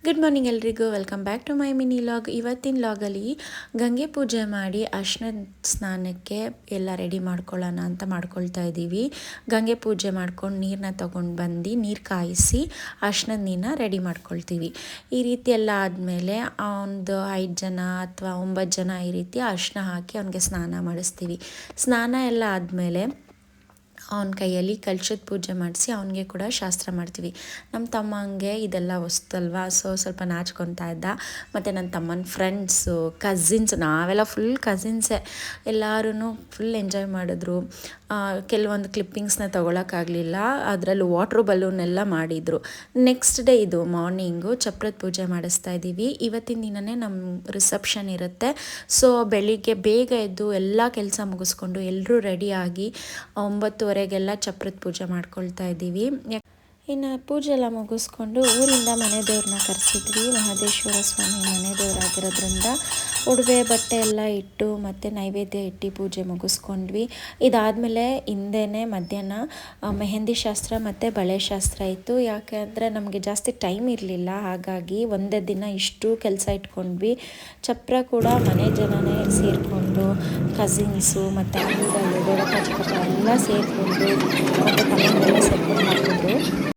Good morning ಎಲ್ರಿಗೂ, welcome back to my mini vlog. ಇವತ್ತಿನ ಲಾಗಲ್ಲಿ ಗಂಗೆ ಪೂಜೆ ಮಾಡಿ ಅರ್ಶಿಣದ ಸ್ನಾನಕ್ಕೆ ಎಲ್ಲ ರೆಡಿ ಮಾಡ್ಕೊಳ್ಳೋಣ ಅಂತ ಮಾಡ್ಕೊಳ್ತಾ ಇದ್ದೀವಿ. ಗಂಗೆ ಪೂಜೆ ಮಾಡ್ಕೊಂಡು ನೀರನ್ನ ತೊಗೊಂಡು ಬಂದು ನೀರು ಕಾಯಿಸಿ ಅರ್ಶಿಣದ ನೀರನ್ನ ರೆಡಿ ಮಾಡ್ಕೊಳ್ತೀವಿ. ಈ ರೀತಿ ಎಲ್ಲ ಆದಮೇಲೆ ಒಂದು 5 ಜನ ಅಥವಾ 9 ಜನ ಈ ರೀತಿ ಅರ್ಶಿಣ ಹಾಕಿ ಅವನಿಗೆ ಸ್ನಾನ ಮಾಡಿಸ್ತೀವಿ. ಸ್ನಾನ ಎಲ್ಲ ಆದಮೇಲೆ ಅವನ ಕೈಯಲ್ಲಿ ಕಲಶದ ಪೂಜೆ ಮಾಡಿಸಿ ಅವನಿಗೆ ಕೂಡ ಶಾಸ್ತ್ರ ಮಾಡ್ತೀವಿ. ನಮ್ಮ ತಮ್ಮಂಗೆ ಇದೆಲ್ಲ ಹೊಸ್ತಲ್ವ, ಸ್ವಲ್ಪ ನಾಚ್ಕೊತಾ ಇದ್ದ. ಮತ್ತು ನನ್ನ ತಮ್ಮನ ಫ್ರೆಂಡ್ಸು, ಕಝಿನ್ಸ್, ನಾವೆಲ್ಲ ಫುಲ್ ಕಝಿನ್ಸೇ, ಎಲ್ಲರೂ ಫುಲ್ ಎಂಜಾಯ್ ಮಾಡಿದ್ರು. ಕೆಲವೊಂದು ಕ್ಲಿಪ್ಪಿಂಗ್ಸ್ನ ತೊಗೊಳಕ್ಕಾಗಲಿಲ್ಲ, ಅದರಲ್ಲೂ ವಾಟ್ರ್ ಬಲೂನ್ ಎಲ್ಲ ಮಾಡಿದರು. ನೆಕ್ಸ್ಟ್ ಡೇ ಇದು ಮಾರ್ನಿಂಗು ಚಪ್ರದ ಪೂಜೆ ಮಾಡಿಸ್ತಾ ಇದ್ದೀವಿ. ಇವತ್ತಿನ ದಿನವೇ ನಮ್ಮ ರಿಸೆಪ್ಷನ್ ಇರುತ್ತೆ. ಸೊ ಬೆಳಿಗ್ಗೆ ಬೇಗ ಎದ್ದು ಎಲ್ಲ ಕೆಲಸ ಮುಗಿಸ್ಕೊಂಡು ಎಲ್ಲರೂ ರೆಡಿಯಾಗಿ 9:30ಗೆಲ್ಲ ಚಪ್ರದ ಪೂಜೆ ಮಾಡ್ಕೊಳ್ತಾ ಇದ್ದೀವಿ. ಇನ್ನು ಪೂಜೆ ಎಲ್ಲ ಮುಗಿಸ್ಕೊಂಡು ಊರಿಂದ ಮನೆ ದೇವ್ರನ್ನ ಕರೆಸಿದ್ವಿ. ಮಹದೇಶ್ವರ ಸ್ವಾಮಿ ಮನೆ ದೇವರಾಗಿರೋದ್ರಿಂದ ಉಡುಗೆ ಬಟ್ಟೆ ಎಲ್ಲ ಇಟ್ಟು ಮತ್ತು ನೈವೇದ್ಯ ಇಟ್ಟು ಪೂಜೆ ಮುಗಿಸ್ಕೊಂಡ್ವಿ. ಇದಾದಮೇಲೆ ಹಿಂದೆಯೇ ಮಧ್ಯಾಹ್ನ ಮೆಹಂದಿ ಶಾಸ್ತ್ರ ಮತ್ತು ಬಳೆ ಶಾಸ್ತ್ರ ಇತ್ತು. ಯಾಕೆಂದರೆ ನಮಗೆ ಜಾಸ್ತಿ ಟೈಮ್ ಇರಲಿಲ್ಲ, ಹಾಗಾಗಿ ಒಂದೇ ದಿನ ಇಷ್ಟು ಕೆಲಸ ಇಟ್ಕೊಂಡ್ವಿ. ಚಪ್ರ ಕೂಡ ಮನೆ ಜನನೇ ಸೇರಿಕೊಂಡು, ಕಸಿನ್ಸು ಮತ್ತು ಅಂಕಲ್, ದೊಡ್ಡಪ್ಪ ಚಿಕ್ಕಪ್ಪ ಎಲ್ಲ ಸೇರಿಕೊಂಡು ಮತ್ತು ತಮ್ಮನ್ನೆಲ್ಲ ಸೇರ್ಕೊಂಡು ಮಾಡಿಕೊಂಡು